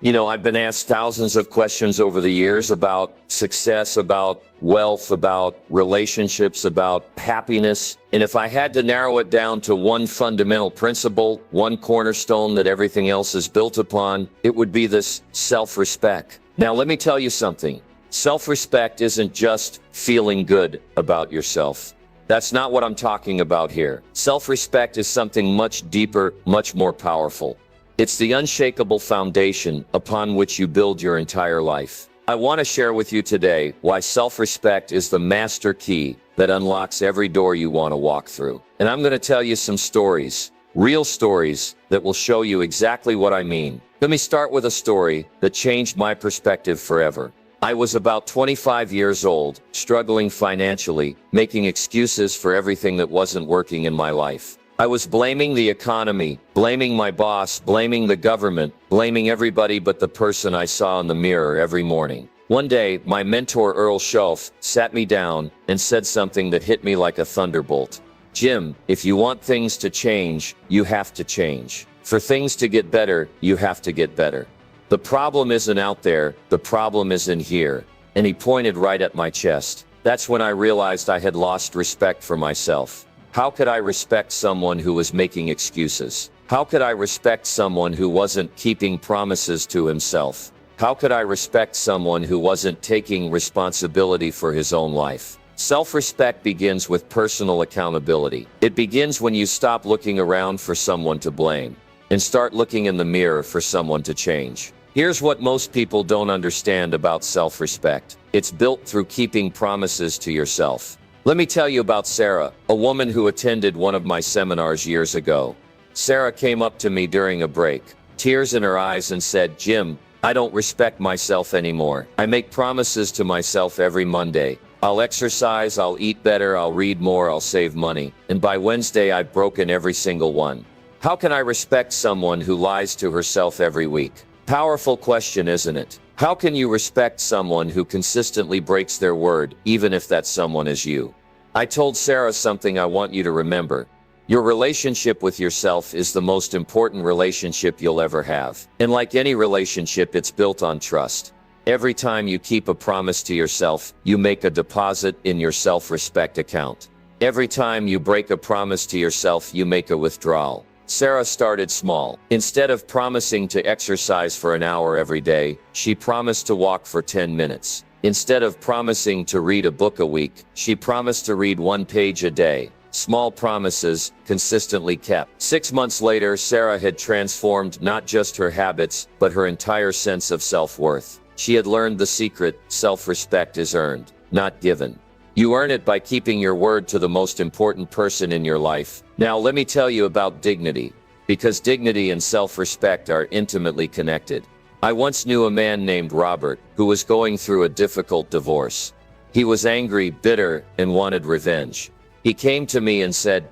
I've been asked thousands of questions over the years about success, about wealth, about relationships, about happiness. And if I had to narrow it down to one fundamental principle, one cornerstone that everything else is built upon, it would be this self-respect. Now, let me tell you something. Self-respect isn't just feeling good about yourself. That's not what I'm talking about here. Self-respect is something much deeper, much more powerful. It's the unshakable foundation upon which you build your entire life. I want to share with you today why self-respect is the master key that unlocks every door you want to walk through. And I'm going to tell you some stories, real stories, that will show you exactly what I mean. Let me start with a story that changed my perspective forever. I was about 25 years old, struggling financially, making excuses for everything that wasn't working in my life. I was blaming the economy, blaming my boss, blaming the government, blaming everybody but the person I saw in the mirror every morning. One day, my mentor Earl Schoaf sat me down and said something that hit me like a thunderbolt. Jim, if you want things to change, you have to change. For things to get better, you have to get better. The problem isn't out there, the problem is in here. And he pointed right at my chest. That's when I realized I had lost respect for myself. How could I respect someone who was making excuses? How could I respect someone who wasn't keeping promises to himself? How could I respect someone who wasn't taking responsibility for his own life? Self-respect begins with personal accountability. It begins when you stop looking around for someone to blame and start looking in the mirror for someone to change. Here's what most people don't understand about self-respect. It's built through keeping promises to yourself. Let me tell you about Sarah, a woman who attended one of my seminars years ago. Sarah came up to me during a break, tears in her eyes, and said, "Jim, I don't respect myself anymore. I make promises to myself every Monday. I'll exercise, I'll eat better, I'll read more, I'll save money. And by Wednesday, I've broken every single one. How can I respect someone who lies to herself every week?" Powerful question, isn't it? How can you respect someone who consistently breaks their word, even if that someone is you? I told Sarah something I want you to remember. Your relationship with yourself is the most important relationship you'll ever have. And like any relationship, it's built on trust. Every time you keep a promise to yourself, you make a deposit in your self-respect account. Every time you break a promise to yourself, you make a withdrawal. Sarah started small. Instead of promising to exercise for an hour every day, she promised to walk for 10 minutes. Instead of promising to read a book a week, she promised to read 1 page a day. Small promises, consistently kept. 6 months later, Sarah had transformed not just her habits, but her entire sense of self-worth. She had learned the secret: self-respect is earned, not given. You earn it by keeping your word to the most important person in your life. Now let me tell you about dignity, because dignity and self-respect are intimately connected. I once knew a man named Robert who was going through a difficult divorce. He was angry, bitter, and wanted revenge. He came to me and said,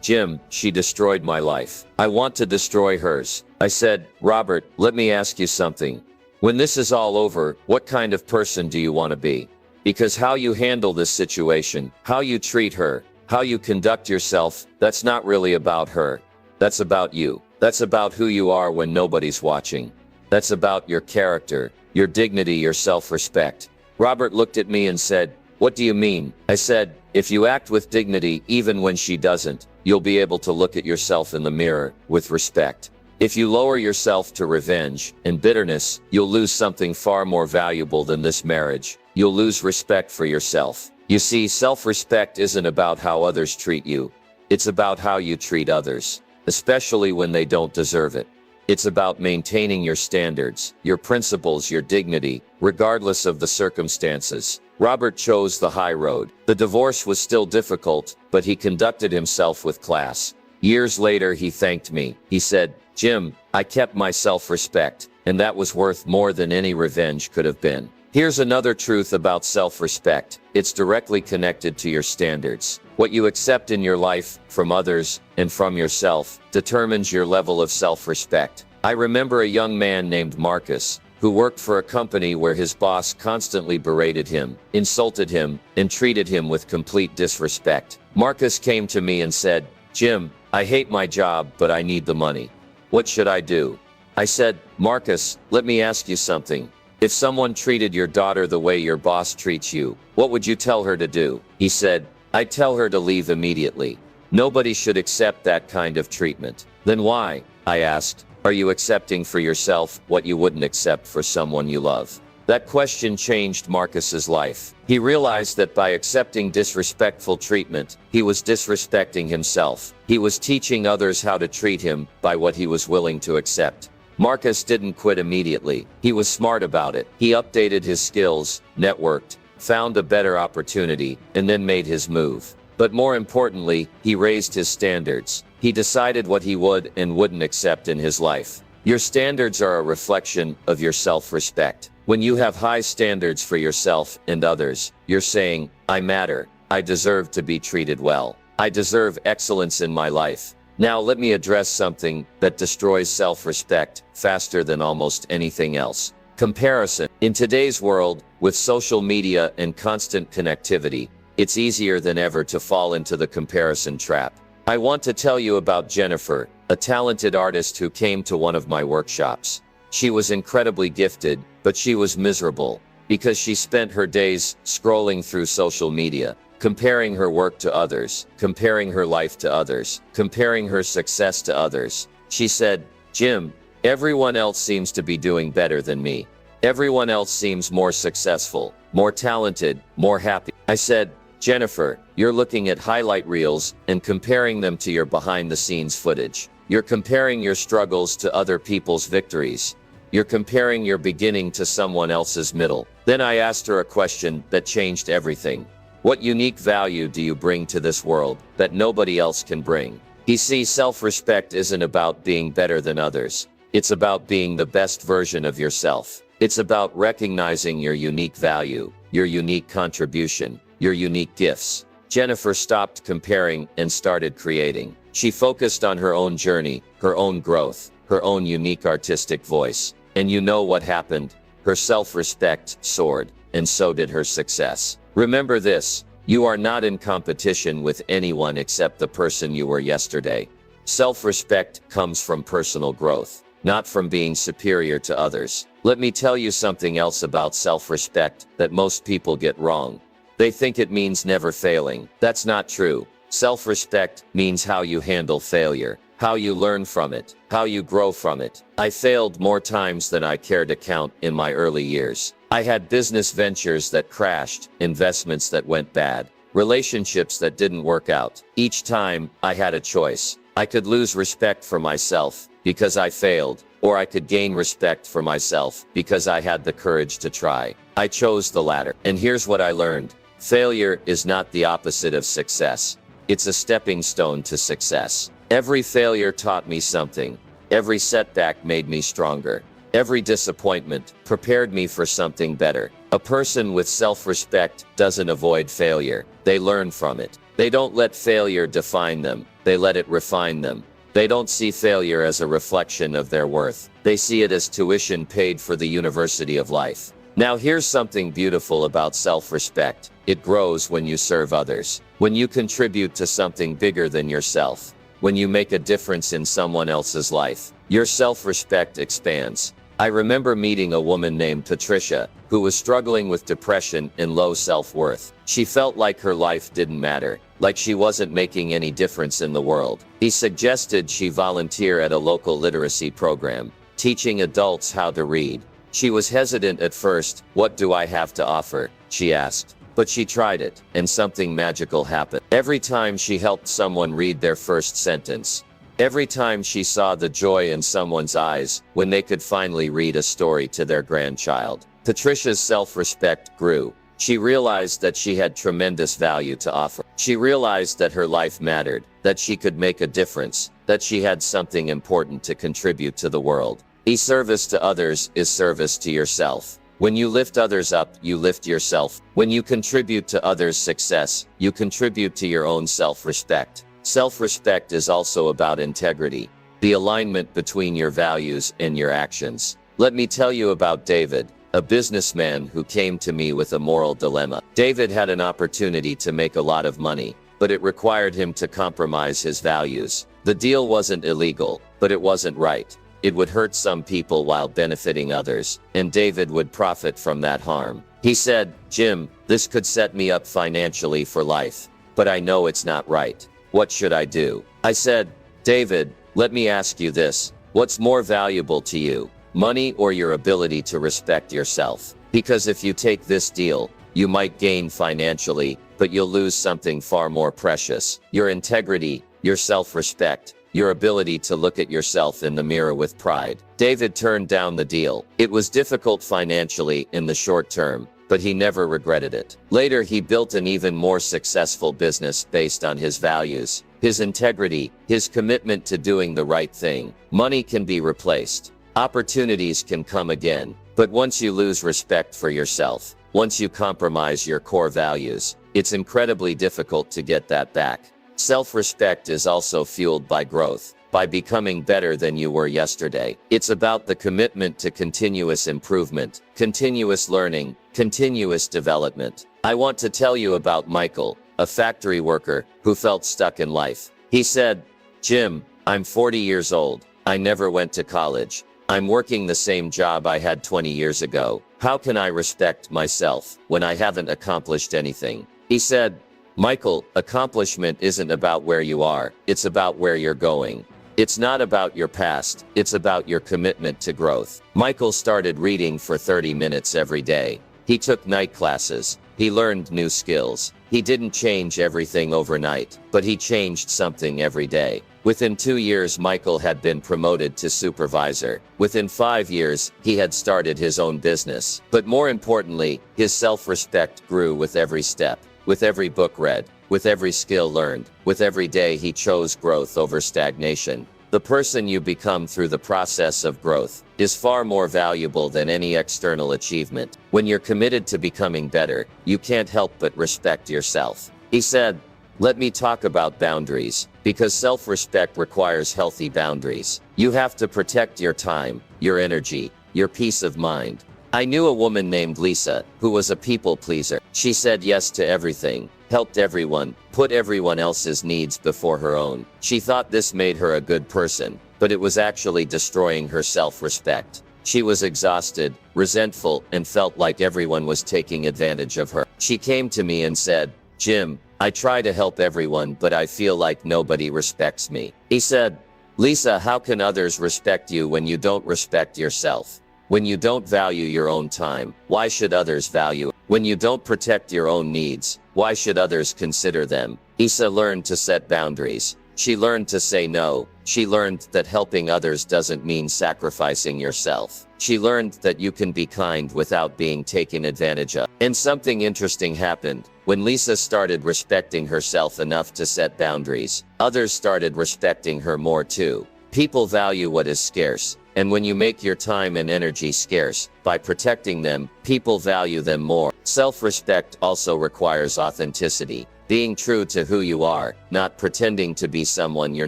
"Jim, she destroyed my life. I want to destroy hers." I said, "Robert, let me ask you something. When this is all over, what kind of person do you want to be? Because how you handle this situation, how you treat her, how you conduct yourself, that's not really about her. That's about you. That's about who you are when nobody's watching. That's about your character, your dignity, your self-respect." Robert looked at me and said, "What do you mean?" I said, "If you act with dignity even when she doesn't, you'll be able to look at yourself in the mirror with respect. If you lower yourself to revenge and bitterness, you'll lose something far more valuable than this marriage. You'll lose respect for yourself." You see, self-respect isn't about how others treat you. It's about how you treat others, especially when they don't deserve it. It's about maintaining your standards, your principles, your dignity, regardless of the circumstances. Robert chose the high road. The divorce was still difficult, but he conducted himself with class. Years later, he thanked me. He said, "Jim, I kept my self-respect, and that was worth more than any revenge could have been." Here's another truth about self-respect. It's directly connected to your standards. What you accept in your life, from others, and from yourself, determines your level of self-respect. I remember a young man named Marcus, who worked for a company where his boss constantly berated him, insulted him, and treated him with complete disrespect. Marcus came to me and said, "Jim, I hate my job, but I need the money. What should I do?" I said, Marcus, let me ask you something. If someone treated your daughter the way your boss treats you, what would you tell her to do? He said, I'd tell her to leave immediately. Nobody should accept that kind of treatment. Then why? I asked. Are you accepting for yourself what you wouldn't accept for someone you love? That question changed Marcus's life. He realized that by accepting disrespectful treatment, he was disrespecting himself. He was teaching others how to treat him by what he was willing to accept. Marcus didn't quit immediately. He was smart about it. He updated his skills, networked, found a better opportunity, and then made his move. But more importantly, he raised his standards. He decided what he would and wouldn't accept in his life. Your standards are a reflection of your self-respect. When you have high standards for yourself and others, you're saying, I matter. I deserve to be treated well. I deserve excellence in my life. Now let me address something that destroys self-respect faster than almost anything else. Comparison. In today's world, with social media and constant connectivity, it's easier than ever to fall into the comparison trap. I want to tell you about Jennifer, a talented artist who came to one of my workshops. She was incredibly gifted, but she was miserable because she spent her days scrolling through social media, comparing her work to others, comparing her life to others, comparing her success to others. She said, Jim, everyone else seems to be doing better than me. Everyone else seems more successful, more talented, more happy. I said, Jennifer, you're looking at highlight reels and comparing them to your behind-the-scenes footage. You're comparing your struggles to other people's victories. You're comparing your beginning to someone else's middle. Then I asked her a question that changed everything. What unique value do you bring to this world that nobody else can bring? You see, self-respect isn't about being better than others. It's about being the best version of yourself. It's about recognizing your unique value, your unique contribution, your unique gifts. Jennifer stopped comparing and started creating. She focused on her own journey, her own growth, her own unique artistic voice. And you know what happened? Her self-respect soared, and so did her success. Remember this, you are not in competition with anyone except the person you were yesterday. Self-respect comes from personal growth, not from being superior to others. Let me tell you something else about self-respect that most people get wrong. They think it means never failing. That's not true. Self-respect means how you handle failure, how you learn from it, how you grow from it. I failed more times than I care to count in my early years. I had business ventures that crashed, investments that went bad, relationships that didn't work out. Each time, I had a choice. I could lose respect for myself because I failed, or I could gain respect for myself because I had the courage to try. I chose the latter. And here's what I learned. Failure is not the opposite of success. It's a stepping stone to success. Every failure taught me something. Every setback made me stronger. Every disappointment prepared me for something better. A person with self-respect doesn't avoid failure. They learn from it. They don't let failure define them. They let it refine them. They don't see failure as a reflection of their worth. They see it as tuition paid for the university of life. Now here's something beautiful about self-respect. It grows when you serve others. When you contribute to something bigger than yourself. When you make a difference in someone else's life. Your self-respect expands. I remember meeting a woman named Patricia, who was struggling with depression and low self-worth. She felt like her life didn't matter, like she wasn't making any difference in the world. He suggested she volunteer at a local literacy program, teaching adults how to read. She was hesitant at first. What do I have to offer? She asked. But she tried it, and something magical happened. Every time she helped someone read their first sentence, every time she saw the joy in someone's eyes when they could finally read a story to their grandchild, Patricia's self-respect grew. She realized that she had tremendous value to offer. She realized that her life mattered, that she could make a difference, that she had something important to contribute to the world. Service to others is service to yourself. When you lift others up, you lift yourself. When you contribute to others' success, you contribute to your own self-respect. Self-respect is also about integrity, the alignment between your values and your actions. Let me tell you about David, a businessman who came to me with a moral dilemma. David had an opportunity to make a lot of money, but it required him to compromise his values. The deal wasn't illegal, but it wasn't right. it would hurt some people while benefiting others, and David would profit from that harm. He said, "Jim, this could set me up financially for life, but I know it's not right. What should I do?" I said, "David, let me ask you this. What's more valuable to you, money or your ability to respect yourself? Because if you take this deal, you might gain financially, but you'll lose something far more precious: your integrity, your self-respect, your ability to look at yourself in the mirror with pride." David turned down the deal. It was difficult financially in the short term, but he never regretted it. Later, he built an even more successful business based on his values, his integrity, his commitment to doing the right thing. Money can be replaced. Opportunities can come again. But once you lose respect for yourself, once you compromise your core values, it's incredibly difficult to get that back. Self-respect is also fueled by growth, by becoming better than you were yesterday. It's about the commitment to continuous improvement, continuous learning, continuous development. I want to tell you about Michael, a factory worker who felt stuck in life. He said, "Jim, I'm 40 years old. I never went to college. I'm working the same job I had 20 years ago. How can I respect myself when I haven't accomplished anything?" He said, "Michael, accomplishment isn't about where you are, it's about where you're going. It's not about your past, it's about your commitment to growth." Michael started reading for 30 minutes every day. He took night classes. He learned new skills. He didn't change everything overnight, but he changed something every day. Within 2 years, Michael had been promoted to supervisor. Within 5 years, he had started his own business. But more importantly, his self-respect grew with every step, with every book read, with every skill learned, with every day he chose growth over stagnation. The person you become through the process of growth is far more valuable than any external achievement. When you're committed to becoming better, you can't help but respect yourself. He said, "Let me talk about boundaries, because self-respect requires healthy boundaries. You have to protect your time, your energy, your peace of mind." I knew a woman named Lisa, who was a people pleaser. She said yes to everything, helped everyone, put everyone else's needs before her own. She thought this made her a good person, but it was actually destroying her self-respect. She was exhausted, resentful, and felt like everyone was taking advantage of her. She came to me and said, "Jim, I try to help everyone, but I feel like nobody respects me." He said, "Lisa, how can others respect you when you don't respect yourself? When you don't value your own time, why should others value it? When you don't protect your own needs, why should others consider them?" Isa learned to set boundaries. She learned to say no. She learned that helping others doesn't mean sacrificing yourself. She learned that you can be kind without being taken advantage of. And something interesting happened. When Lisa started respecting herself enough to set boundaries, others started respecting her more too. People value what is scarce. And when you make your time and energy scarce, by protecting them, people value them more. Self-respect also requires authenticity. Being true to who you are, not pretending to be someone you're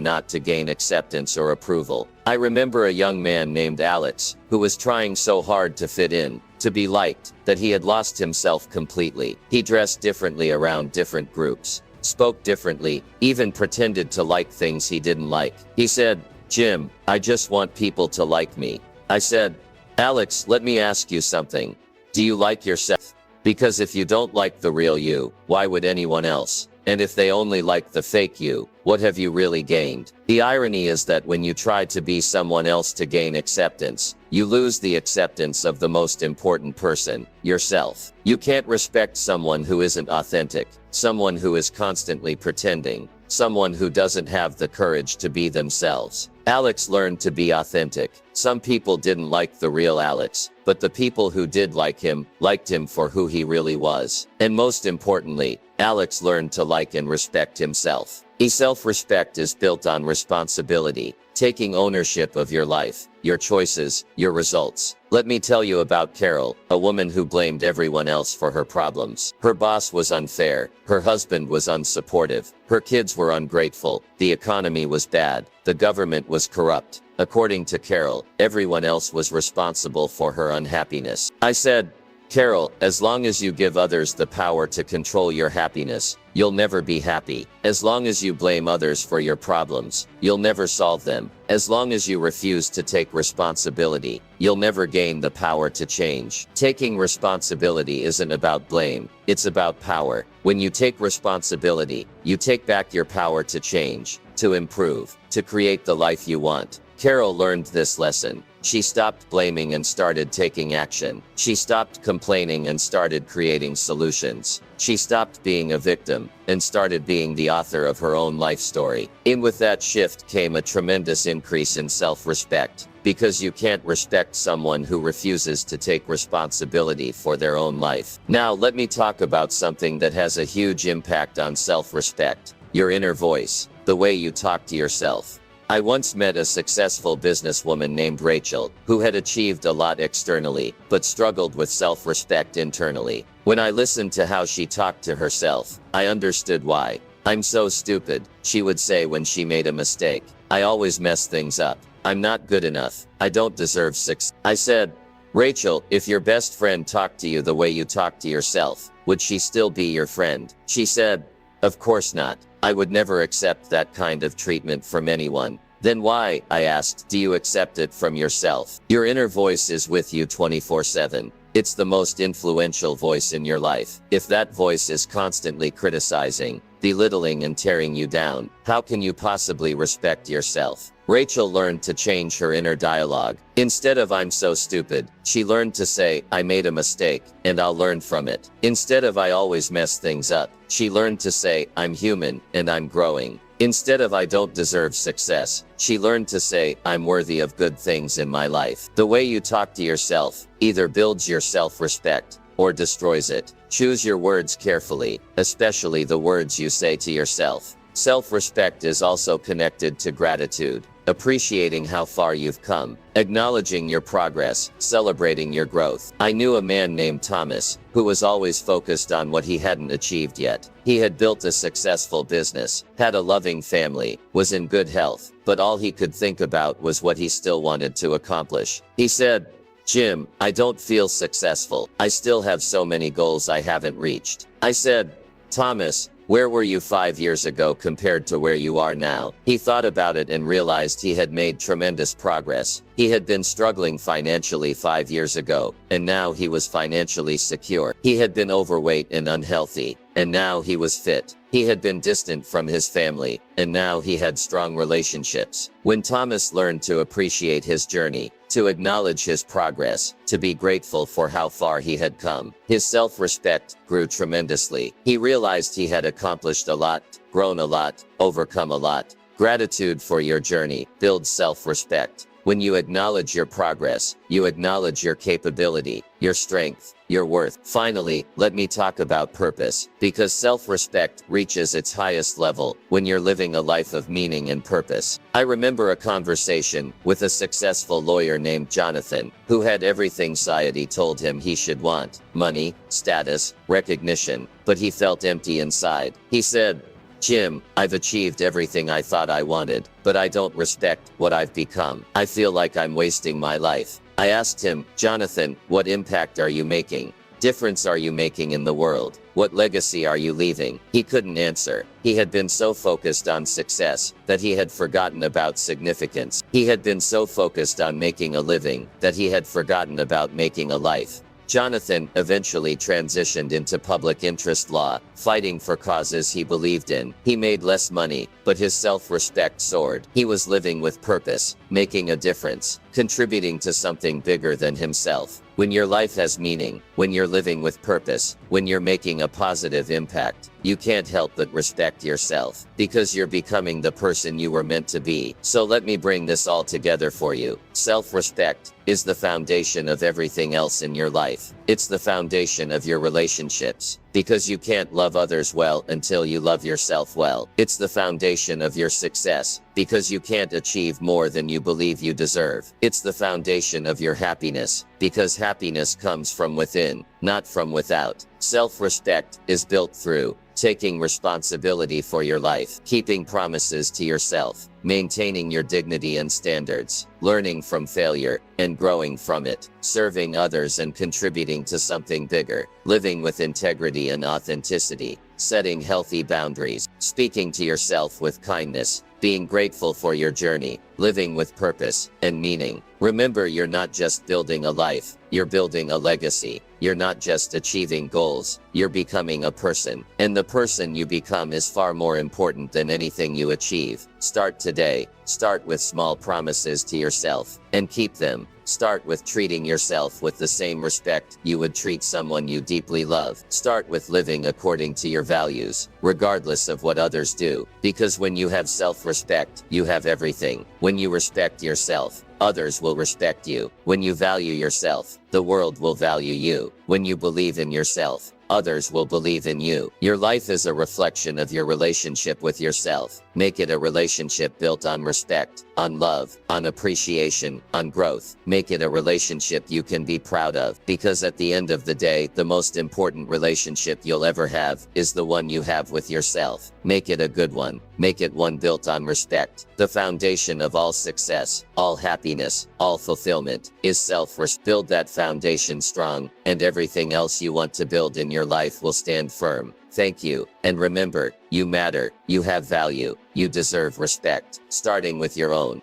not to gain acceptance or approval. I remember a young man named Alex, who was trying so hard to fit in, to be liked, that he had lost himself completely. He dressed differently around different groups, spoke differently, even pretended to like things he didn't like. He said, "Jim, I just want people to like me." I said, "Alex, let me ask you something. Do you like yourself? Because if you don't like the real you, why would anyone else? And if they only like the fake you, what have you really gained?" The irony is that when you try to be someone else to gain acceptance, you lose the acceptance of the most important person, yourself. You can't respect someone who isn't authentic, someone who is constantly pretending, someone who doesn't have the courage to be themselves. Alex learned to be authentic. Some people didn't like the real Alex, but the people who did like him, liked him for who he really was. And most importantly, Alex learned to like and respect himself. Self-respect is built on responsibility, taking ownership of your life, your choices, your results. Let me tell you about Carol, a woman who blamed everyone else for her problems. Her boss was unfair, her husband was unsupportive, her kids were ungrateful, the economy was bad, the government was corrupt. According to Carol, everyone else was responsible for her unhappiness. I said, Carol, as long as you give others the power to control your happiness, you'll never be happy. As long as you blame others for your problems, you'll never solve them. As long as you refuse to take responsibility, you'll never gain the power to change. Taking responsibility isn't about blame, it's about power. When you take responsibility, you take back your power to change, to improve, to create the life you want. Carol learned this lesson. She stopped blaming and started taking action. She stopped complaining and started creating solutions. She stopped being a victim and started being the author of her own life story. In with that shift came a tremendous increase in self-respect, because you can't respect someone who refuses to take responsibility for their own life. Now let me talk about something that has a huge impact on self-respect: your inner voice, the way you talk to yourself. I once met a successful businesswoman named Rachel, who had achieved a lot externally, but struggled with self-respect internally. When I listened to how she talked to herself, I understood why. "I'm so stupid," she would say when she made a mistake. "I always mess things up. I'm not good enough. I don't deserve success." I said, "Rachel, if your best friend talked to you the way you talk to yourself, would she still be your friend?" She said, "Of course not. I would never accept that kind of treatment from anyone." "Then why," I asked, "do you accept it from yourself?" Your inner voice is with you 24/7. It's the most influential voice in your life. If that voice is constantly criticizing, belittling and tearing you down, how can you possibly respect yourself? Rachel learned to change her inner dialogue. Instead of "I'm so stupid," she learned to say, "I made a mistake, and I'll learn from it." Instead of "I always mess things up," she learned to say, "I'm human, and I'm growing." Instead of "I don't deserve success," she learned to say, "I'm worthy of good things in my life." The way you talk to yourself either builds your self-respect or destroys it. Choose your words carefully, especially the words you say to yourself. Self-respect is also connected to gratitude. Appreciating how far you've come, acknowledging your progress, celebrating your growth. I knew a man named Thomas, who was always focused on what he hadn't achieved yet. He had built a successful business, had a loving family, was in good health, but all he could think about was what he still wanted to accomplish. He said, "Jim, I don't feel successful. I still have so many goals I haven't reached." I said, "Thomas, where were you 5 years ago compared to where you are now?" He thought about it and realized he had made tremendous progress. He had been struggling financially 5 years ago, and now he was financially secure. He had been overweight and unhealthy, and now he was fit. He had been distant from his family, and now he had strong relationships. When Thomas learned to appreciate his journey, to acknowledge his progress, to be grateful for how far he had come, his self-respect grew tremendously. He realized he had accomplished a lot, grown a lot, overcome a lot. Gratitude for your journey builds self-respect. When you acknowledge your progress, you acknowledge your capability, your strength, your worth. Finally, let me talk about purpose, because self-respect reaches its highest level when you're living a life of meaning and purpose. I remember a conversation with a successful lawyer named Jonathan, who had everything society told him he should want: money, status, recognition, but he felt empty inside. He said, "Jim, I've achieved everything I thought I wanted, but I don't respect what I've become. I feel like I'm wasting my life." I asked him, "Jonathan, what impact are you making? Difference are you making in the world? What legacy are you leaving?" He couldn't answer. He had been so focused on success that he had forgotten about significance. He had been so focused on making a living that he had forgotten about making a life. Jonathan eventually transitioned into public interest law, fighting for causes he believed in. He made less money, but his self-respect soared. He was living with purpose, making a difference, contributing to something bigger than himself. When your life has meaning, when you're living with purpose, when you're making a positive impact, you can't help but respect yourself, because you're becoming the person you were meant to be. So let me bring this all together for you. Self-respect is the foundation of everything else in your life. It's the foundation of your relationships, because you can't love others well until you love yourself well. It's the foundation of your success, because you can't achieve more than you believe you deserve. It's the foundation of your happiness, because happiness comes from within, not from without. Self-respect is built through taking responsibility for your life, keeping promises to yourself, maintaining your dignity and standards, learning from failure and growing from it, serving others and contributing to something bigger, living with integrity and authenticity, setting healthy boundaries, speaking to yourself with kindness, being grateful for your journey, living with purpose and meaning. Remember, you're not just building a life, you're building a legacy. You're not just achieving goals, you're becoming a person. And the person you become is far more important than anything you achieve. Start today. Start with small promises to yourself and keep them. Start with treating yourself with the same respect you would treat someone you deeply love. Start with living according to your values, regardless of what others do. Because when you have self-respect, you have everything. When you respect yourself, others will respect you. When you value yourself, the world will value you. When you believe in yourself, others will believe in you. Your life is a reflection of your relationship with yourself. Make it a relationship built on respect, on love, on appreciation, on growth. Make it a relationship you can be proud of, because at the end of the day, the most important relationship you'll ever have is the one you have with yourself. Make it a good one. Make it one built on respect. The foundation of all success, all happiness, all fulfillment is self-respect. Build that foundation strong, and everything else you want to build in your life will stand firm. Thank you, and remember, you matter, you have value, you deserve respect, starting with your own.